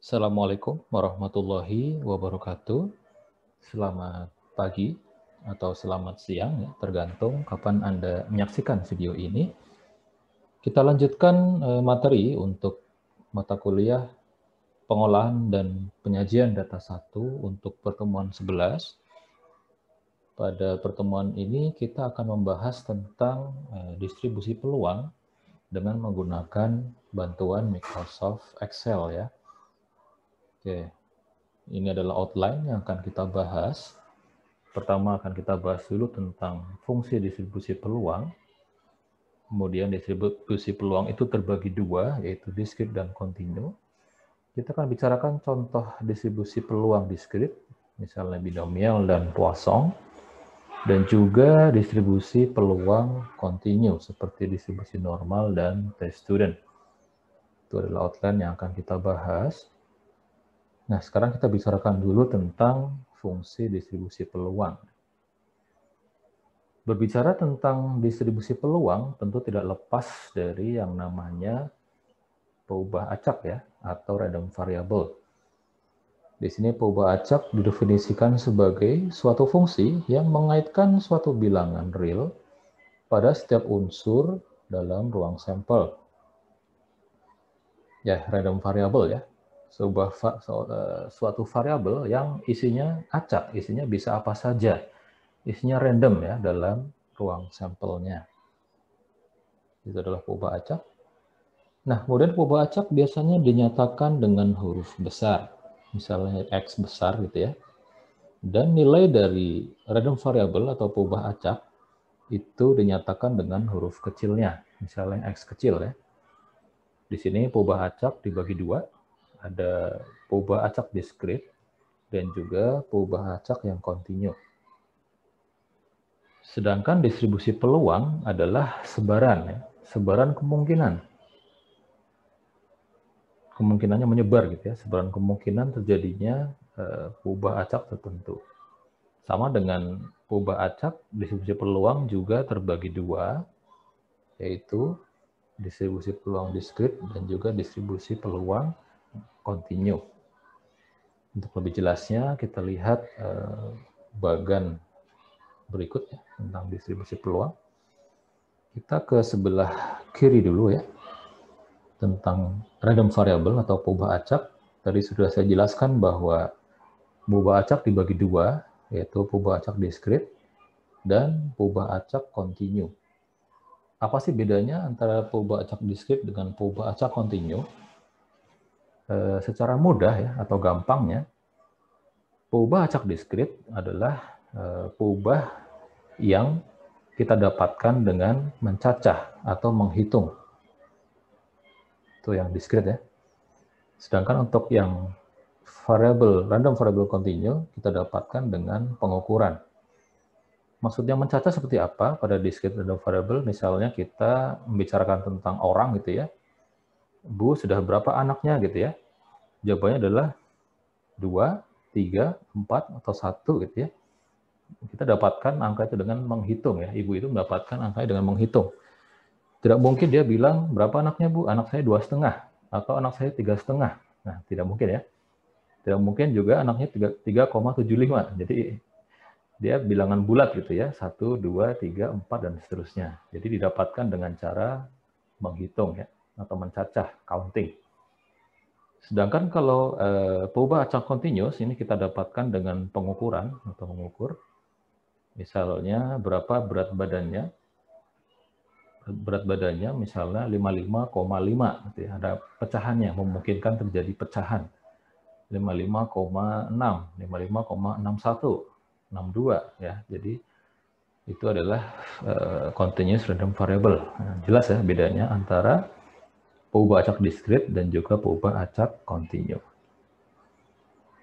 Assalamualaikum warahmatullahi wabarakatuh. Selamat pagi atau selamat siang, ya, tergantung kapan Anda menyaksikan video ini. Kita lanjutkan materi untuk mata kuliah pengolahan dan penyajian data 1 untuk pertemuan 11. Pada pertemuan ini kita akan membahas tentang distribusi peluang dengan menggunakan bantuan Microsoft Excel, ya. Oke. Ini adalah outline yang akan kita bahas. Pertama akan kita bahas dulu tentang fungsi distribusi peluang. Kemudian distribusi peluang itu terbagi dua, yaitu discrete dan kontinu. Kita akan bicarakan contoh distribusi peluang discrete, misalnya binomial dan Poisson, dan juga distribusi peluang kontinu, seperti distribusi normal dan test student. Itu adalah outline yang akan kita bahas. Nah, sekarang kita bicarakan dulu tentang fungsi distribusi peluang. Berbicara tentang distribusi peluang, tentu tidak lepas dari yang namanya peubah acak, ya, atau random variable. Di sini peubah acak didefinisikan sebagai suatu fungsi yang mengaitkan suatu bilangan real pada setiap unsur dalam ruang sampel. Ya, random variable, ya. Suatu variabel yang isinya acak, isinya bisa apa saja. Isinya random, ya, dalam ruang sampelnya. Itu adalah peubah acak. Nah, kemudian peubah acak biasanya dinyatakan dengan huruf besar. Misalnya X besar gitu, ya. Dan nilai dari random variable atau peubah acak itu dinyatakan dengan huruf kecilnya. Misalnya X kecil, ya. Di sini peubah acak dibagi dua. Ada peubah acak discrete dan juga peubah acak yang kontinu. Sedangkan distribusi peluang adalah sebaran, ya. Sebaran kemungkinan. Kemungkinannya menyebar gitu, ya. Sebaran kemungkinan terjadinya peubah acak tertentu. Sama dengan peubah acak, distribusi peluang juga terbagi dua, yaitu distribusi peluang discrete dan juga distribusi peluang kontinu. Untuk lebih jelasnya, kita lihat bagan berikut, ya, tentang distribusi peluang. Kita ke sebelah kiri dulu, ya, tentang random variable atau peubah acak. Tadi sudah saya jelaskan bahwa peubah acak dibagi dua, yaitu peubah acak discrete dan peubah acak kontinu. Apa sih bedanya antara peubah acak discrete dengan peubah acak kontinu? Secara mudah, ya, atau gampangnya, peubah acak discrete adalah peubah yang kita dapatkan dengan mencacah atau menghitung. Itu yang discrete, ya. Sedangkan untuk yang random variable kontinu kita dapatkan dengan pengukuran. Maksudnya mencacah seperti apa pada discrete random variable? Misalnya kita membicarakan tentang orang gitu, ya. Bu, sudah berapa anaknya gitu, ya. Jawabannya adalah 2, 3, 4, atau 1 gitu, ya. Kita dapatkan angka itu dengan menghitung, ya. Ibu itu mendapatkan angkanya dengan menghitung. Tidak mungkin dia bilang, berapa anaknya Bu? Anak saya 2,5 atau anak saya 3,5. Nah, tidak mungkin, ya. Tidak mungkin juga anaknya 3,75. Jadi dia bilangan bulat gitu, ya. 1, 2, 3, 4 dan seterusnya. Jadi didapatkan dengan cara menghitung, ya, atau mencacah, counting. Sedangkan kalau peubah acak continuous ini kita dapatkan dengan pengukuran atau mengukur. Misalnya berapa berat badannya? Berat badannya misalnya 55,5 gitu, ya. Ada pecahannya, memungkinkan terjadi pecahan. 55,6, 55,61, 62, ya. Jadi itu adalah continuous random variable. Nah, jelas, ya, bedanya antara peubah acak discrete dan juga peubah acak kontinu.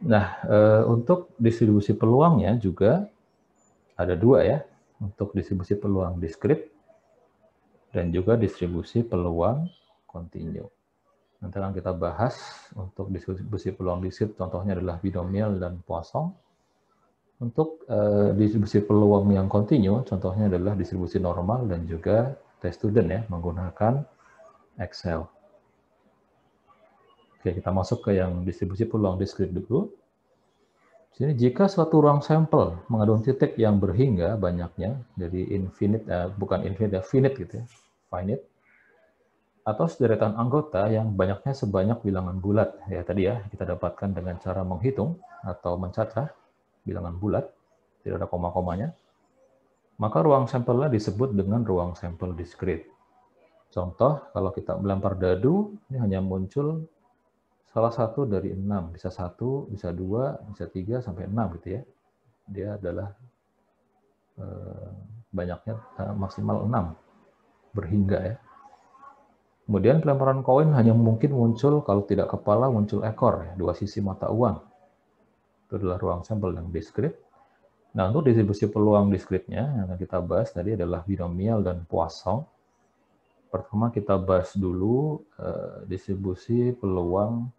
Nah, untuk distribusi peluangnya juga ada dua, ya. Untuk distribusi peluang discrete dan juga distribusi peluang kontinu. Nanti akan kita bahas untuk distribusi peluang discrete, contohnya adalah binomial dan Poisson. Untuk distribusi peluang yang kontinu, contohnya adalah distribusi normal dan juga test student, ya, menggunakan Excel. Oke, kita masuk ke yang distribusi peluang diskrit dulu. Di sini jika suatu ruang sampel mengandung titik yang berhingga banyaknya, jadi infinite, bukan infinite, finite gitu ya, finite, atau sederetan anggota yang banyaknya sebanyak bilangan bulat. Ya tadi ya, kita dapatkan dengan cara menghitung atau mencacah bilangan bulat, tidak ada koma-komanya, maka ruang sampelnya disebut dengan ruang sampel diskrit. Contoh, kalau kita melempar dadu, ini hanya muncul salah satu dari 6, bisa 1, bisa 2, bisa 3, sampai 6 gitu ya. Dia adalah banyaknya maksimal 6 berhingga ya. Kemudian pelemparan koin hanya mungkin muncul kalau tidak kepala muncul ekor ya, dua sisi mata uang. Itu adalah ruang sampel yang diskrit. Nah, untuk distribusi peluang diskritnya yang akan kita bahas tadi adalah binomial dan Poisson. Pertama kita bahas dulu distribusi peluang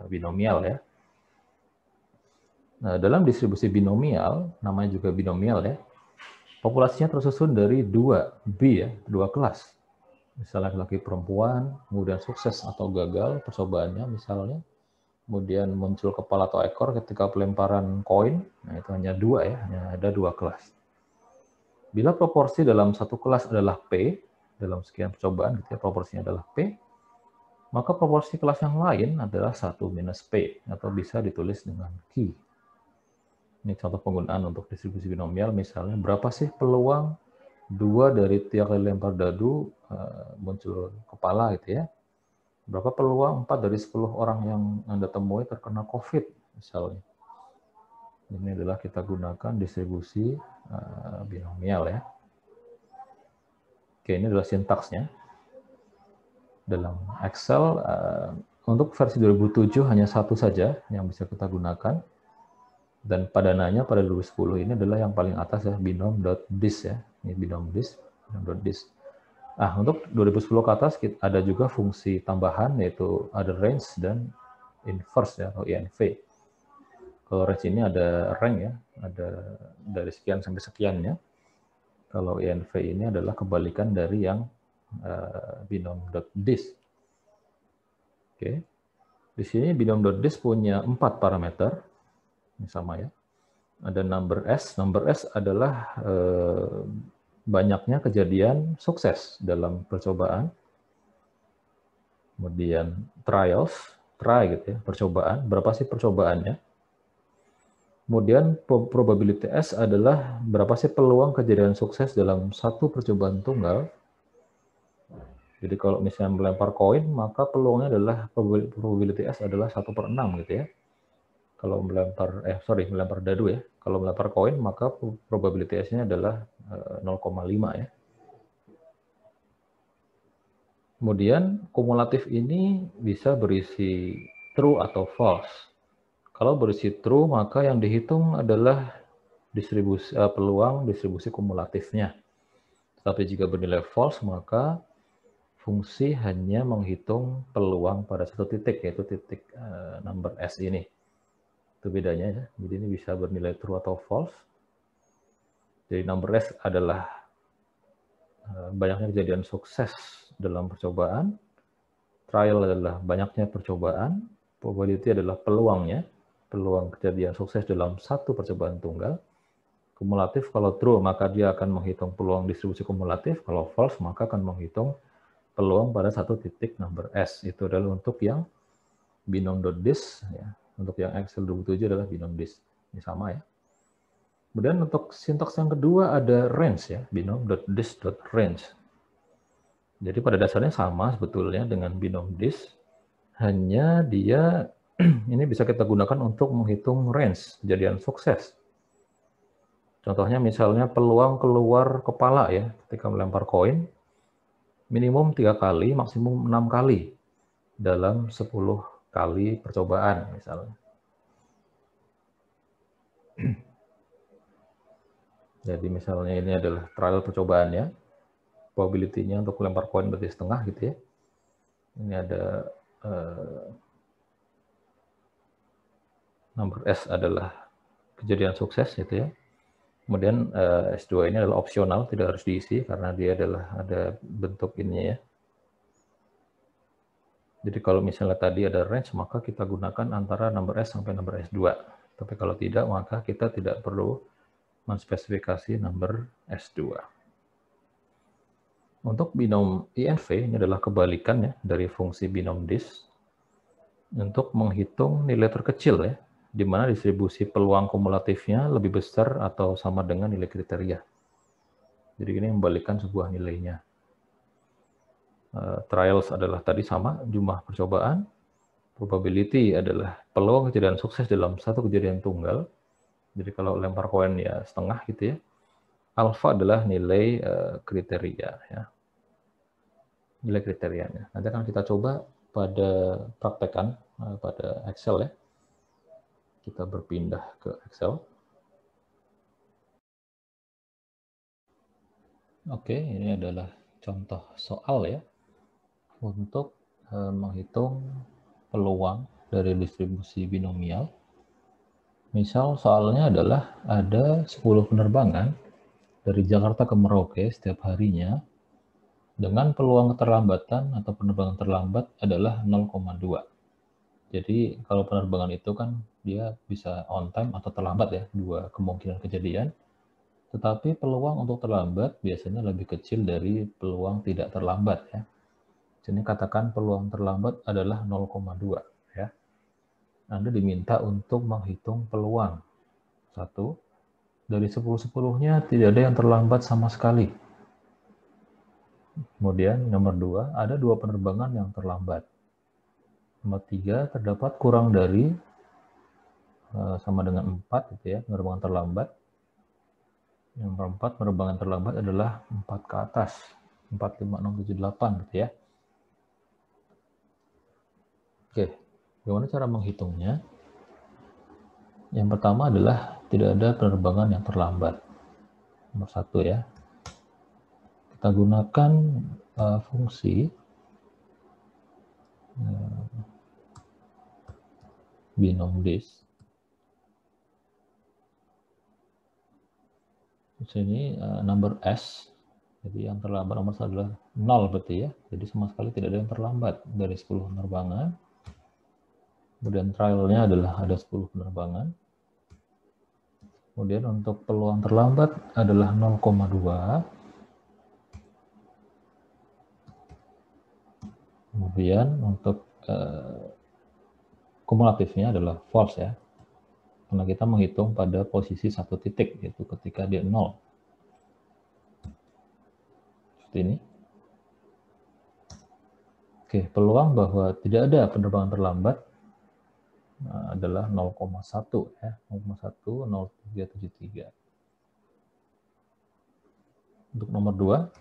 binomial ya. Nah, dalam distribusi binomial, namanya juga binomial ya, populasinya tersusun dari 2 B ya, 2 kelas. Misalnya laki-laki perempuan, kemudian sukses atau gagal percobaannya misalnya, kemudian muncul kepala atau ekor ketika pelemparan koin, nah itu hanya 2 ya, hanya ada 2 kelas. Bila proporsi dalam satu kelas adalah P, dalam sekian percobaan gitu ya, proporsinya adalah P, maka proporsi kelas yang lain adalah 1 minus P, atau bisa ditulis dengan Q. Ini contoh penggunaan untuk distribusi binomial, misalnya berapa sih peluang 2 dari tiap kali lempar dadu muncul kepala gitu ya. Berapa peluang 4 dari 10 orang yang Anda temui terkena COVID misalnya. Ini adalah kita gunakan distribusi binomial ya. Oke, ini adalah sintaksnya. Dalam Excel, untuk versi 2007 hanya satu saja yang bisa kita gunakan. Dan padananya pada 2010 ini adalah yang paling atas ya, binom.dis ya. Ini binom.dis, binom.dis. Nah, untuk 2010 ke atas ada juga fungsi tambahan yaitu ada range dan inverse ya, atau INV. Kalau range ini ada rank ya, ada dari sekian sampai sekian ya. Kalau INV ini adalah kebalikan dari yang binom.dis. Oke. Di sini binom.dis punya 4 parameter. Ini sama ya. Ada number S. Number S adalah banyaknya kejadian sukses dalam percobaan. Kemudian trials, try gitu ya, percobaan. Berapa sih percobaannya? Kemudian probability S adalah berapa sih peluang kejadian sukses dalam satu percobaan tunggal. Jadi kalau misalnya melempar koin, maka peluangnya adalah probability S adalah 1/6 gitu ya. Kalau melempar dadu ya. Kalau melempar koin, maka probability S-nya adalah 0,5 ya. Kemudian kumulatif ini bisa berisi true atau false. Kalau berisi true, maka yang dihitung adalah peluang distribusi kumulatifnya. Tapi jika bernilai false, maka fungsi hanya menghitung peluang pada satu titik, yaitu titik number S ini. Itu bedanya ya. Jadi ini bisa bernilai true atau false. Jadi number S adalah banyaknya kejadian sukses dalam percobaan. Trial adalah banyaknya percobaan. Probability adalah peluangnya. Peluang kejadian sukses dalam satu percobaan tunggal. Kumulatif kalau true maka dia akan menghitung peluang distribusi kumulatif, kalau false maka akan menghitung peluang pada satu titik number S. Itu adalah untuk yang binom.dis ya. Untuk yang Excel 2007 adalah binom.dis. Ini sama ya. Kemudian untuk sintaks yang kedua ada range ya, binom.dis.range. Jadi pada dasarnya sama sebetulnya dengan binom.dis, hanya dia ini bisa kita gunakan untuk menghitung range kejadian sukses. Contohnya misalnya peluang keluar kepala ya, ketika melempar koin, minimum 3 kali, maksimum 6 kali dalam 10 kali percobaan misalnya. Jadi misalnya ini adalah trial percobaannya, probability-nya untuk melempar koin berarti setengah gitu ya. Ini ada number S adalah kejadian sukses gitu ya. Kemudian S2 ini adalah opsional, tidak harus diisi karena dia adalah ada bentuk ini ya. Jadi kalau misalnya tadi ada range, maka kita gunakan antara number S sampai number S2. Tapi kalau tidak, maka kita tidak perlu menspesifikasi number S2. Untuk binom INV, ini adalah kebalikan ya dari fungsi binom dis. Untuk menghitung nilai terkecil ya, di mana distribusi peluang kumulatifnya lebih besar atau sama dengan nilai kriteria. Jadi ini membalikkan sebuah nilainya. Trials adalah tadi sama, jumlah percobaan. Probability adalah peluang kejadian sukses dalam satu kejadian tunggal. Jadi kalau lempar koin ya setengah gitu ya. Alpha adalah nilai kriteria ya. Nilai kriterianya. Nanti akan kita coba pada praktekan pada Excel ya. Kita berpindah ke Excel. Oke, ini adalah contoh soal ya untuk menghitung peluang dari distribusi binomial. Misal soalnya adalah ada 10 penerbangan dari Jakarta ke Merauke setiap harinya dengan peluang keterlambatan atau penerbangan terlambat adalah 0,2. Jadi kalau penerbangan itu kan dia bisa on time atau terlambat ya, dua kemungkinan kejadian. Tetapi peluang untuk terlambat biasanya lebih kecil dari peluang tidak terlambat ya. Jadi katakan peluang terlambat adalah 0,2 ya. Anda diminta untuk menghitung peluang. 1, dari 10-10-nya tidak ada yang terlambat sama sekali. Kemudian nomor 2, ada 2 penerbangan yang terlambat. Nomor 3, terdapat kurang dari sama dengan 4 gitu ya, penerbangan terlambat. Yang keempat, penerbangan terlambat adalah 4 ke atas. 4, 5, 6, 7, 8 gitu ya. Oke, bagaimana cara menghitungnya? Yang pertama adalah tidak ada penerbangan yang terlambat. Nomor 1 ya. Kita gunakan fungsi binom dis. Di sini number S. Jadi yang terlambat nomor 1 adalah 0 berarti ya. Jadi sama sekali tidak ada yang terlambat dari 10 penerbangan. Kemudian trialnya adalah ada 10 penerbangan. Kemudian untuk peluang terlambat adalah 0,2. Kemudian untuk kumulatifnya adalah false ya. Karena kita menghitung pada posisi 1 titik, yaitu ketika dia 0. Seperti ini. Oke, peluang bahwa tidak ada penerbangan terlambat adalah 0,1 ya, 0,10373. Untuk nomor 2,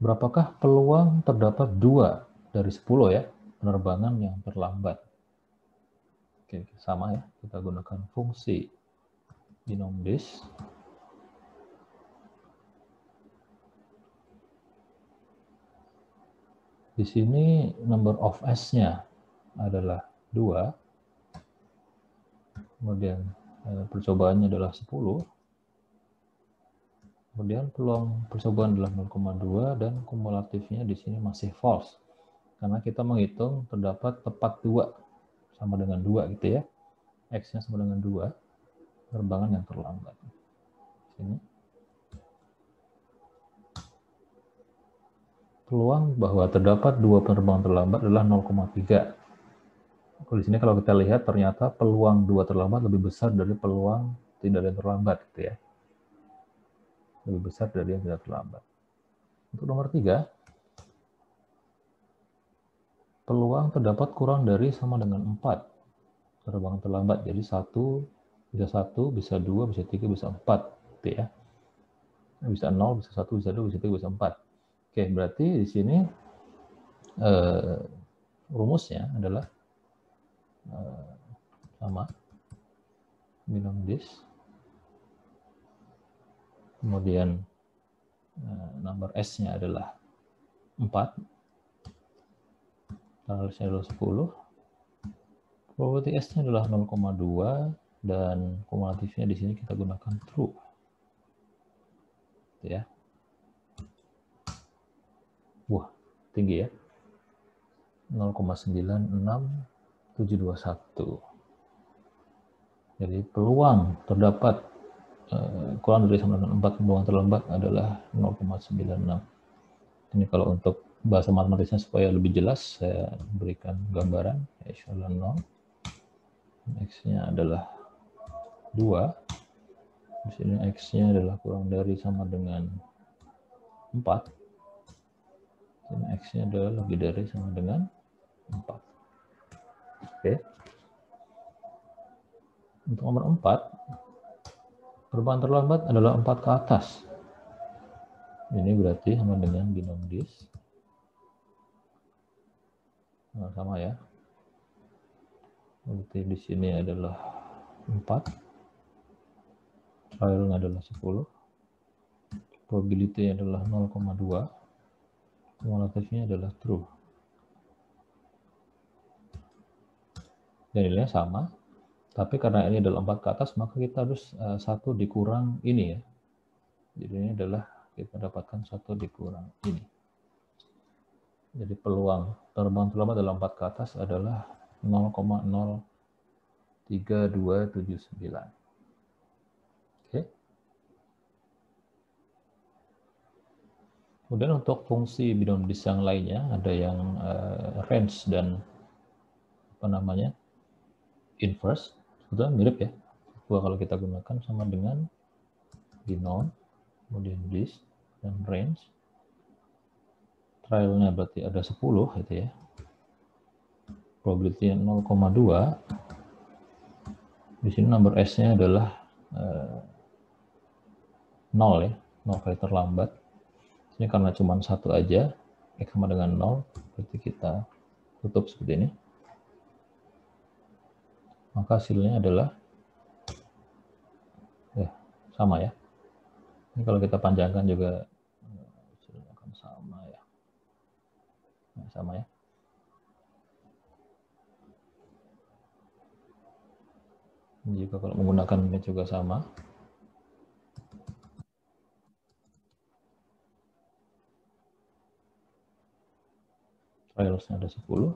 berapakah peluang terdapat 2 dari 10 ya penerbangan yang terlambat? Oke, sama ya, kita gunakan fungsi binom dis. Di sini number of S-nya adalah 2. Kemudian percobaannya adalah 10. Kemudian peluang percobaan adalah 0,2 dan kumulatifnya di sini masih false. Karena kita menghitung terdapat tepat 2 sama dengan 2 gitu ya. X-nya sama dengan 2 penerbangan yang terlambat. Sini. Peluang bahwa terdapat 2 penerbangan terlambat adalah 0,3. Di sini kalau kita lihat ternyata peluang 2 terlambat lebih besar dari peluang tidak ada yang terlambat gitu ya. Lebih besar dari yang tidak terlambat. Untuk nomor 3, peluang terdapat kurang dari sama dengan 4 penerbangan terlambat. Jadi 1, bisa 2, bisa 3, bisa 4 gitu ya. Bisa 0, bisa 1, bisa 2, bisa 3, bisa 4. Oke, berarti di sini rumusnya adalah sama binom dis. Kemudian number S-nya adalah 4. Trialsnya adalah 10. Probability S-nya adalah 0,2 dan kumulatifnya di sini kita gunakan true. Ya. Wah, tinggi ya. 0,96721. Jadi peluang terdapat kurang dari sama dengan 4 peluang terlambat adalah 0,96. Ini kalau untuk bahasa matematisnya supaya lebih jelas, saya berikan gambaran. X adalah 0, X-nya adalah 2, di sini X-nya adalah kurang dari sama dengan 4, dan X-nya adalah lebih dari sama dengan 4. Oke. Untuk nomor 4, perubahan terlambat adalah 4 ke atas. Ini berarti sama dengan binom dis. Nah, sama ya. Berarti di sini adalah 4. Trialnya adalah 10. Probability adalah 0,2. Kumulatifnya adalah true. Dan nilainya sama. Tapi karena ini adalah 4 ke atas, maka kita harus 1 dikurang ini ya. Jadi ini adalah kita dapatkan 1 dikurang ini. Jadi peluang terbang terlambat dalam 4 ke atas adalah 0,03279. Oke. Kemudian untuk fungsi binom dis yang lainnya ada yang range dan inverse. Sebetulnya mirip ya. Kalau kita gunakan sama dengan binom, kemudian dis dan range. Trialnya berarti ada 10 gitu ya. Probability 0,2. Di sini number S-nya adalah 0 ya, 0 kali terlambat. Ini karena cuma 1 aja, X sama dengan 0, berarti kita tutup seperti ini. Maka hasilnya adalah sama ya. Ini kalau kita panjangkan juga hasilnya akan sama ya. Nah, sama ya. Jika kalau menggunakan ini juga sama. Trialsnya ada 10.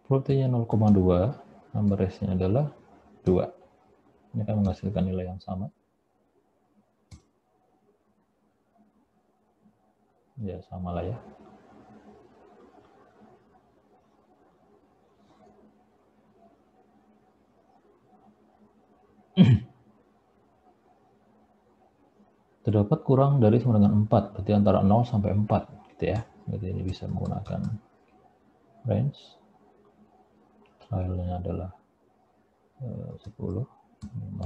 Probability-nya 0,2, number S-nya adalah 2. Ini akan menghasilkan nilai yang sama. Ya, sama lah ya. Terdapat kurang dari sama dengan 4, berarti antara 0 sampai 4 gitu ya. Jadi ini bisa menggunakan range. Trialnya adalah 10, 0,2.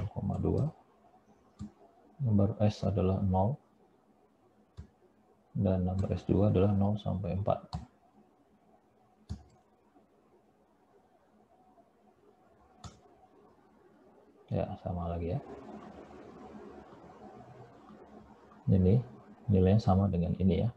Nomor S adalah 0. Dan nomor S2 adalah 0 sampai 4. Ya, sama lagi ya. Ini nilainya sama dengan ini ya.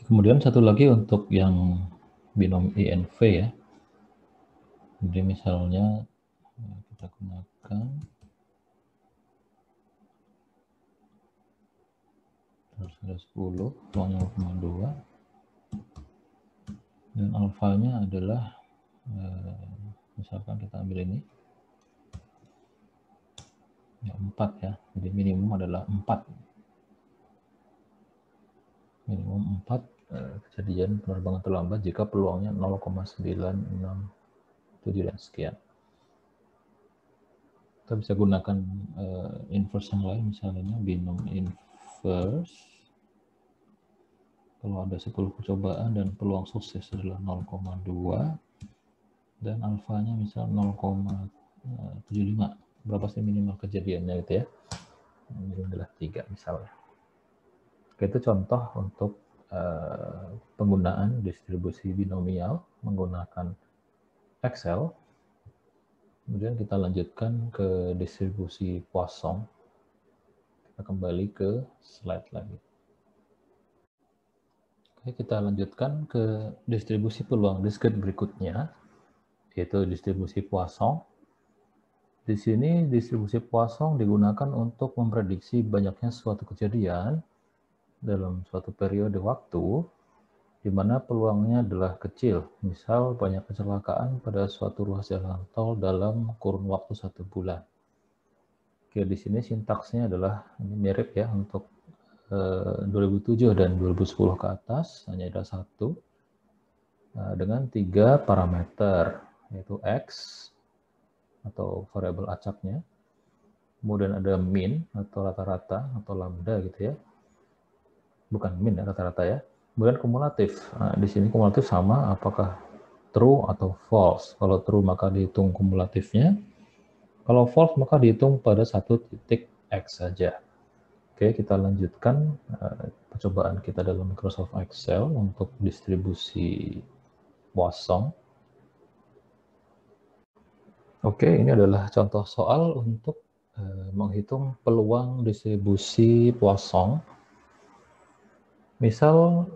Kemudian satu lagi untuk yang binom INV ya. Jadi misalnya kita gunakan terus ada 10, peluangnya 0,2, dan alfanya adalah misalkan kita ambil ini ya 4 ya. Jadi minimum adalah 4. Minimum 4 kejadian penerbangan terlambat jika peluangnya 0,96721. 7 dan sekian. Kita bisa gunakan inverse yang lain, misalnya binom inverse. Kalau ada 10 percobaan dan peluang sukses adalah 0,2 dan alfanya misal 0,75. Berapa sih minimal kejadiannya gitu ya? Ini adalah 3 misalnya. Itu contoh untuk penggunaan distribusi binomial menggunakan Excel. Kemudian kita lanjutkan ke distribusi Poisson. Kita kembali ke slide lagi. Oke, kita lanjutkan ke distribusi peluang discrete berikutnya, yaitu distribusi Poisson. Di sini distribusi Poisson digunakan untuk memprediksi banyaknya suatu kejadian dalam suatu periode waktu di mana peluangnya adalah kecil. Misal banyak kecelakaan pada suatu ruas jalan tol dalam kurun waktu 1 bulan. Oke, di sini sintaksnya adalah ini mirip ya untuk 2007 dan 2010 ke atas, hanya ada satu dengan 3 parameter, yaitu X atau variabel acaknya, kemudian ada min atau rata-rata atau lambda gitu ya, bukan min ya, rata-rata ya, kemudian kumulatif. Nah, di sini kumulatif sama apakah true atau false. Kalau true maka dihitung kumulatifnya, kalau false maka dihitung pada satu titik X saja. Oke, kita lanjutkan percobaan kita dalam Microsoft Excel untuk distribusi Poisson. Oke, ini adalah contoh soal untuk menghitung peluang distribusi Poisson. Misal,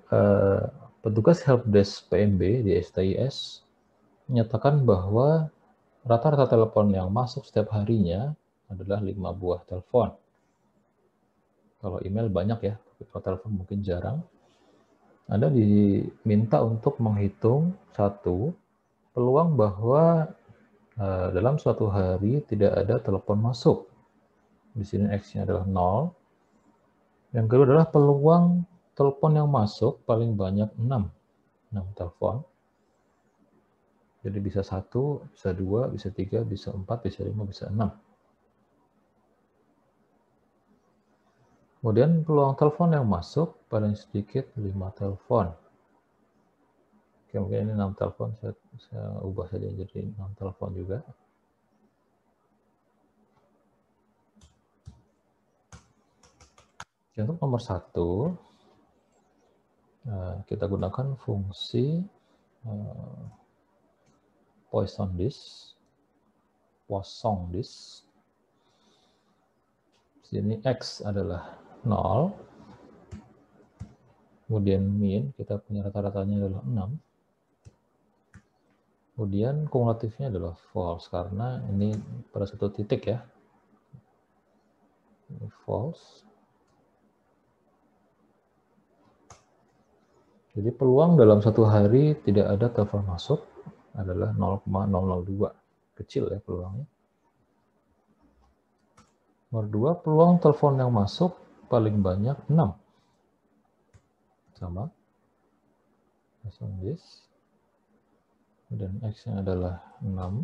petugas helpdesk PMB di STIS menyatakan bahwa rata-rata telepon yang masuk setiap harinya adalah 5 buah telepon. Kalau email banyak ya, tapi kalau telepon mungkin jarang. Anda diminta untuk menghitung satu peluang bahwa dalam suatu hari tidak ada telepon masuk. Di sini X-nya adalah 0. Yang kedua adalah peluang telepon yang masuk paling banyak 6 telepon. Jadi bisa 1, bisa 2, bisa 3, bisa 4, bisa 5, bisa 6. Kemudian peluang telepon yang masuk paling sedikit 5 telepon. Oke, mungkin ini 6 telepon, saya ubah saja jadi 6 telepon juga. Untuk nomor 1, kita gunakan fungsi Poisson disk. Sini X adalah 0. Kemudian min, kita punya rata-ratanya adalah 6. Kemudian kumulatifnya adalah false, karena ini pada satu titik ya. Ini false. Jadi peluang dalam satu hari tidak ada telepon masuk adalah 0,002. Kecil ya peluangnya. Nomor 2, peluang telepon yang masuk paling banyak 6. Sama. Poisson disk. Dan X-nya adalah 6.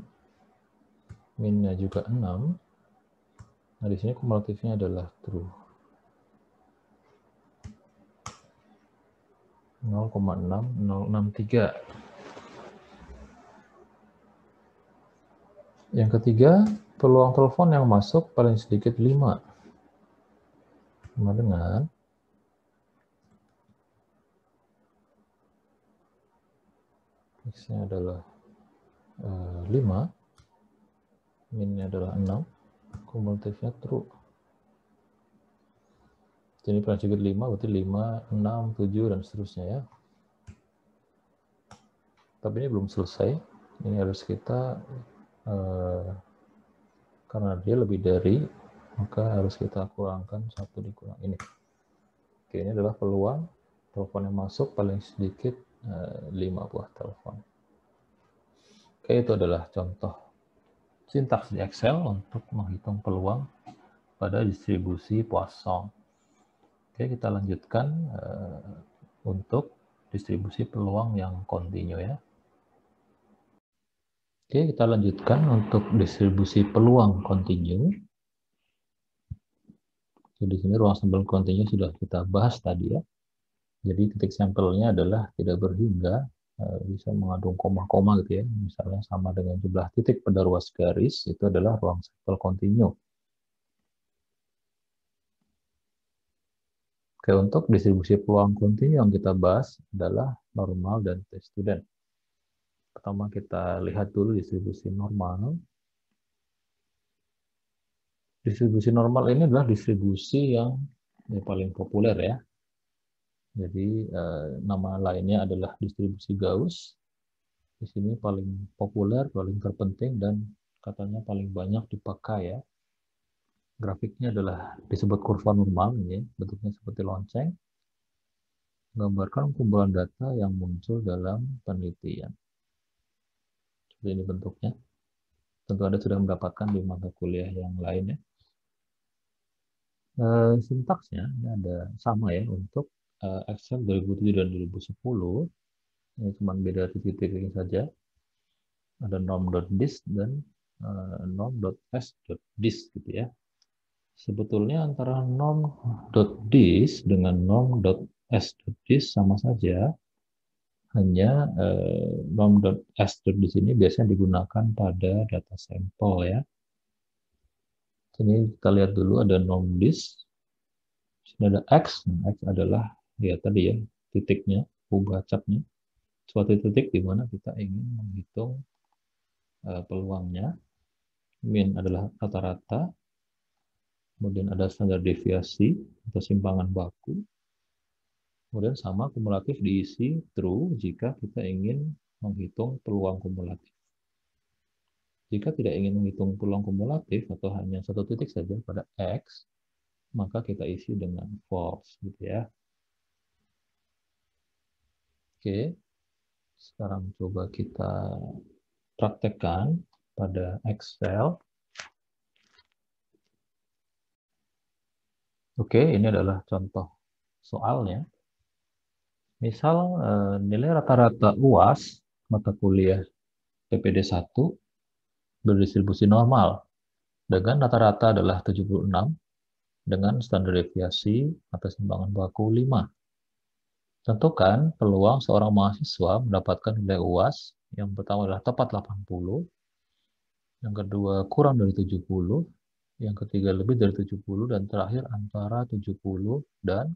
Min-nya juga 6. Nah, di sini kumulatifnya adalah true. 0,6063. Yang ketiga, peluang telepon yang masuk paling sedikit 5. Sama dengan X-nya adalah 5. Min-nya adalah 6. Kumulatifnya true. Jadi paling sedikit 5, berarti 5, 6, 7, dan seterusnya ya. Tapi ini belum selesai. Ini harus kita, karena dia lebih dari, maka harus kita kurangkan 1 dikurang ini. Oke, ini adalah peluang telepon yang masuk paling sedikit 5 buah telepon. Oke, itu adalah contoh sintaks di Excel untuk menghitung peluang pada distribusi Poisson. Oke, kita lanjutkan untuk distribusi peluang yang kontinu ya. Oke, kita lanjutkan untuk distribusi peluang kontinu. Jadi di sini ruang sampel kontinu sudah kita bahas tadi ya. Jadi titik sampelnya adalah tidak berhingga, bisa mengandung koma-koma gitu ya. Misalnya sama dengan jumlah titik pada ruas garis, itu adalah ruang sampel kontinu. Oke, untuk distribusi peluang kontinu yang kita bahas adalah normal dan t-student. Pertama kita lihat dulu distribusi normal. Distribusi normal ini adalah distribusi yang paling populer ya. Jadi nama lainnya adalah distribusi Gauss. Di sini paling populer, paling terpenting, dan katanya paling banyak dipakai ya. Grafiknya adalah disebut kurva normal, ini bentuknya seperti lonceng, menggambarkan kumpulan data yang muncul dalam penelitian. Jadi ini bentuknya. Tentu Anda sudah mendapatkan di mata kuliah yang lain ya. Sintaksnya ini ada sama ya untuk Excel 2007 dan 2010. Ini cuma beda titik-titiknya saja. Ada norm.dis dan norm.s.dis gitu ya. Sebetulnya antara norm.dis dengan norm.s.dis sama saja, hanya norm.s.dis ini biasanya digunakan pada data sampel ya. Sini kita lihat dulu ada norm.dis. Sini ada x, x adalah ya tadi ya titiknya, ubah-capnya, suatu titik di mana kita ingin menghitung peluangnya. Min adalah rata-rata, kemudian ada standar deviasi atau simpangan baku, kemudian sama kumulatif diisi true jika kita ingin menghitung peluang kumulatif. Jika tidak ingin menghitung peluang kumulatif atau hanya satu titik saja pada X, maka kita isi dengan false gitu ya. Oke, sekarang coba kita praktekkan pada Excel. Oke, ini adalah contoh soalnya. Misal nilai rata-rata UAS mata kuliah PPD 1 berdistribusi normal dengan rata-rata adalah 76 dengan standar deviasi atau simpangan baku 5. Tentukan peluang seorang mahasiswa mendapatkan nilai UAS yang pertama adalah tepat 80, yang kedua kurang dari 70, yang ketiga lebih dari 70, dan terakhir antara 70 dan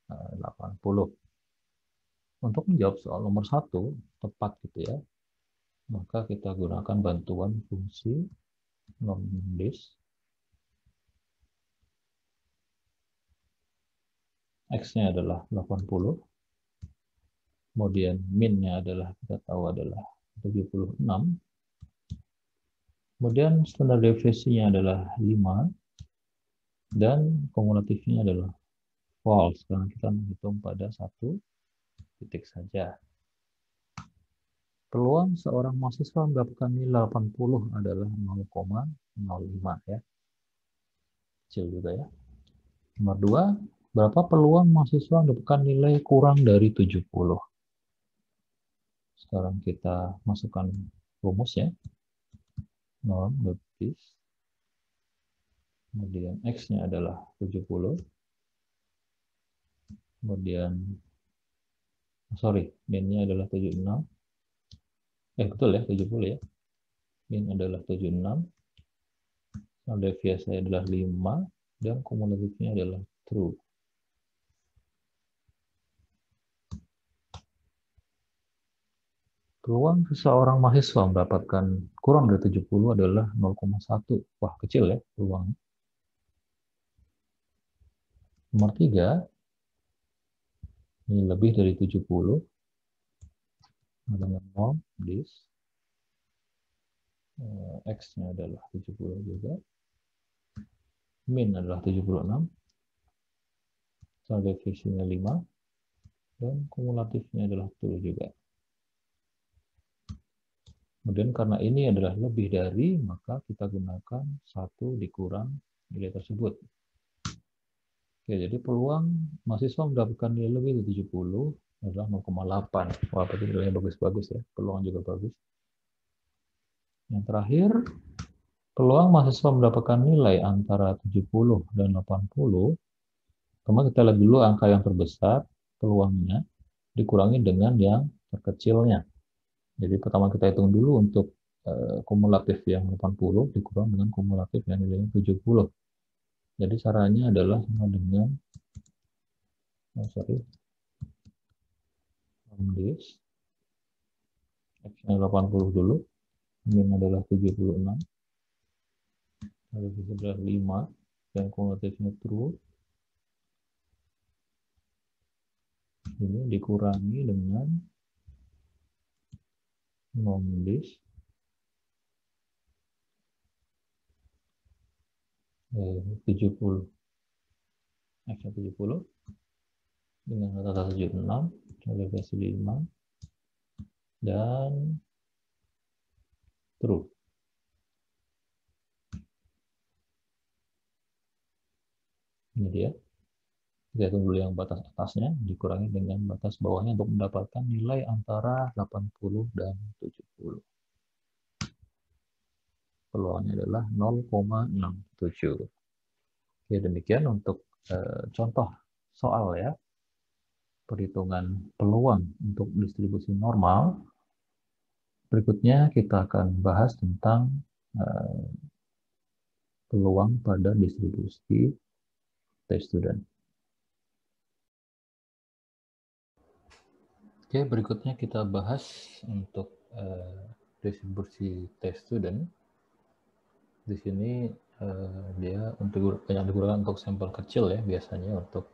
80. Untuk menjawab soal nomor 1 tepat gitu ya, maka kita gunakan bantuan fungsi norm.dis. X-nya adalah 80, kemudian min-nya adalah kita tahu adalah 76, kemudian standar deviasinya adalah 5, dan kumulatifnya adalah false karena kita menghitung pada satu titik saja. Peluang seorang mahasiswa mendapatkan nilai 80 adalah 0,05 ya. Kecil juga ya. Nomor 2, berapa peluang mahasiswa mendapatkan nilai kurang dari 70? Sekarang kita masukkan rumus ya. Norm.dis. Kemudian X-nya adalah 70. Kemudian, min-nya adalah 76. Betul ya, 70 ya. Min adalah 76. Deviasi adalah 5. Dan kumulatifnya adalah true. Peluang seseorang mahasiswa mendapatkan kurang dari 70 adalah 0,1. Wah, kecil ya peluangnya. Nomor 3, ini lebih dari 70. Dengan norm.dis. X-nya adalah 70 juga. Min adalah 76. Standar deviasinya 5. Dan kumulatifnya adalah true juga. Kemudian karena ini adalah lebih dari, maka kita gunakan 1 dikurang nilai tersebut. Oke, jadi peluang mahasiswa mendapatkan nilai lebih dari 70 adalah 0,8. Wah, berarti nilainya bagus-bagus ya. Peluang juga bagus. Yang terakhir, peluang mahasiswa mendapatkan nilai antara 70 dan 80, pertama kita lihat dulu angka yang terbesar, peluangnya, dikurangi dengan yang terkecilnya. Jadi pertama kita hitung dulu untuk kumulatif yang 80 dikurang dengan kumulatif yang nilainya 70. Jadi caranya adalah sama dengan this X-nya 80 dulu, min adalah 76, lalu adalah 5, dan kumulatifnya true. Ini dikurangi dengan non-this 70, X-nya 70 dengan rata-rata 76, lalu versi 5, dan true. Ini dia. Kita hitung dulu yang batas atasnya, dikurangi dengan batas bawahnya untuk mendapatkan nilai antara 80 dan 70. Peluangnya adalah 0,67. Oke, demikian untuk contoh soal ya. Perhitungan peluang untuk distribusi normal. Berikutnya kita akan bahas tentang peluang pada distribusi T-student. Oke, berikutnya kita bahas untuk distribusi T-student. Di sini dia banyak digunakan untuk sampel kecil ya, biasanya untuk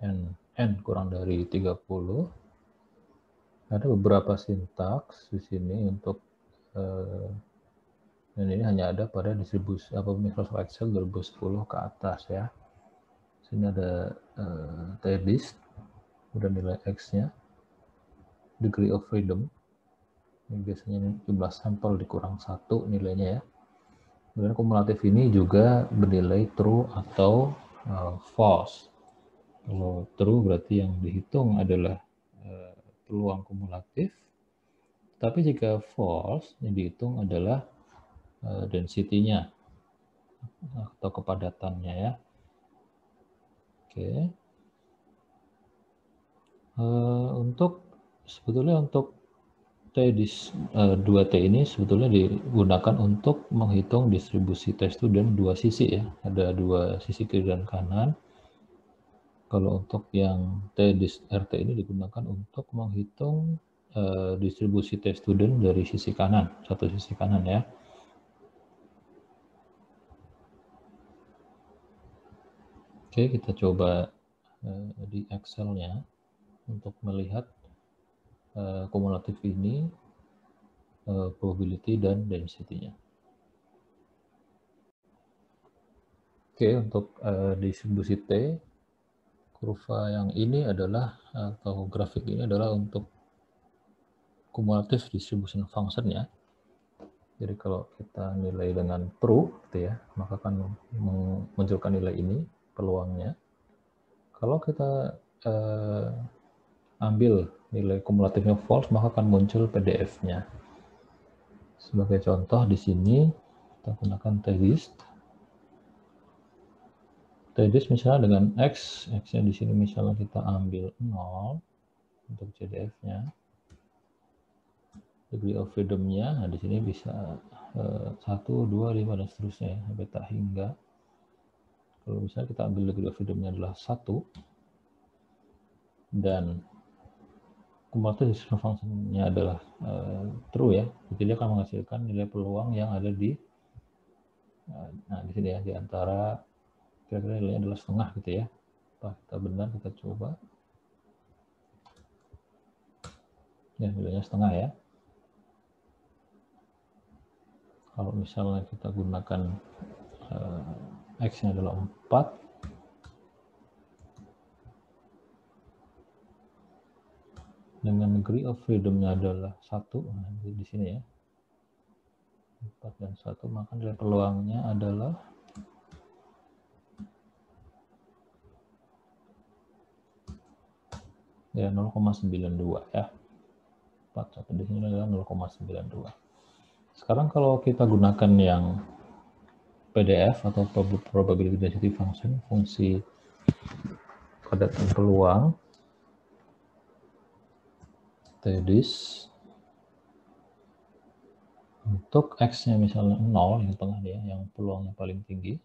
n kurang dari 30. Ada beberapa sintaks di sini untuk dan ini hanya ada pada distribusi Microsoft Excel 2010 ke atas ya. Sini ada TDISC, udah nilai X-nya, degree of freedom, ini biasanya jumlah sampel dikurang 1 nilainya ya. Kemudian kumulatif ini juga bernilai true atau false. Kalau true berarti yang dihitung adalah peluang kumulatif, tapi jika false yang dihitung adalah density-nya atau kepadatannya ya. Oke. Sebetulnya untuk T-DISC 2T ini sebetulnya digunakan untuk menghitung distribusi T-student dua sisi ya. Ada dua sisi kiri dan kanan. Kalau untuk yang T-DISC RT ini digunakan untuk menghitung distribusi T-student dari sisi kanan, satu sisi kanan ya. Oke, kita coba di Excel-nya untuk melihat kumulatif ini, probability dan density-nya. Oke, untuk distribusi T, kurva yang ini adalah, atau grafik ini adalah untuk kumulatif distribution function ya. Jadi kalau kita nilai dengan true, gitu ya, maka akan memunculkan nilai ini, peluangnya. Kalau kita ambil nilai kumulatifnya false, maka akan muncul PDF-nya. Sebagai contoh di sini, kita gunakan TDISC. TDISC misalnya dengan X, X-nya di sini misalnya kita ambil 0 untuk CDF-nya. Degree of freedom-nya, nah di sini bisa 1, 2, 5 dan seterusnya ya, sampai tak hingga. Kalau misalnya kita ambil degree of freedom-nya adalah 1 dan kumulatif distribution function-nya adalah true ya, jadi dia akan menghasilkan nilai peluang yang ada di di sini ya, di antara kira-kira nilainya adalah setengah gitu ya. Apa kita benar, kita coba ya, nilainya setengah ya. Kalau misalnya kita gunakan X-nya adalah 4, dengan degree of freedom-nya adalah 1, nah, di sini ya, 4 dan 1, maka nilai peluangnya adalah ya 0,92 ya. 4 1 di sini adalah 0,92. Sekarang kalau kita gunakan yang PDF atau probability density function, fungsi padatan peluang, TDIS, untuk X-nya misalnya 0, yang tengah ya, yang peluangnya paling tinggi.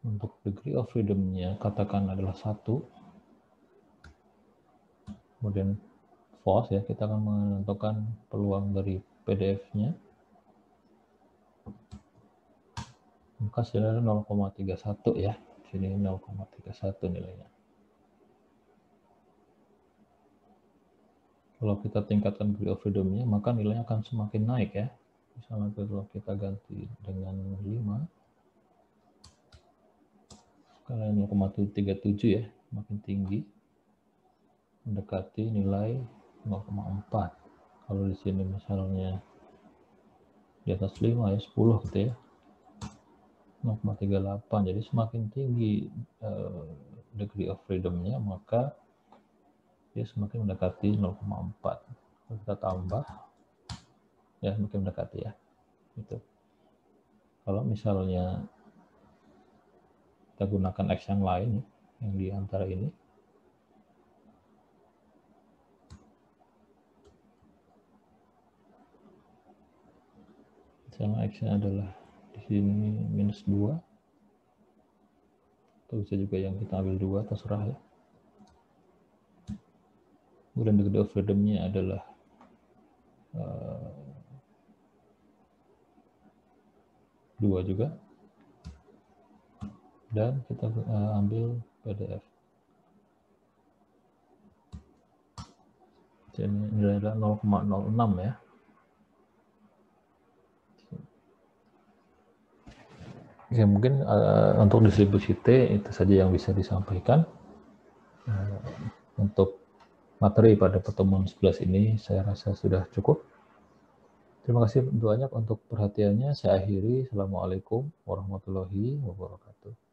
Untuk degree of freedom-nya katakan adalah 1. Kemudian false ya, kita akan menentukan peluang dari PDF-nya. Maka hasilnya 0,31 ya. Sini 0,31 nilainya. Kalau kita tingkatkan degree of freedom-nya, maka nilainya akan semakin naik ya. Misalnya kalau kita ganti dengan 5, skala 0,37 ya, makin tinggi, mendekati nilai 0,4. Kalau di sini misalnya di atas 5 ya, 10 gitu ya, 0,38. Jadi semakin tinggi degree of freedom-nya, maka dia semakin mendekati 0,4. Kalau kita tambah, ya semakin mendekati ya. Gitu. Kalau misalnya kita gunakan X yang lain, yang di antara ini, misalnya X-nya adalah di sini -2, atau bisa juga yang kita ambil 2, terserah ya. Kemudian degree of freedom-nya adalah 2 juga, dan kita ambil PDF. Jadi nilai adalah 0,06 ya. Ya mungkin untuk distribusi T itu saja yang bisa disampaikan. Untuk materi pada pertemuan 11 ini saya rasa sudah cukup. Terima kasih banyak untuk perhatiannya. Saya akhiri. Assalamualaikum warahmatullahi wabarakatuh.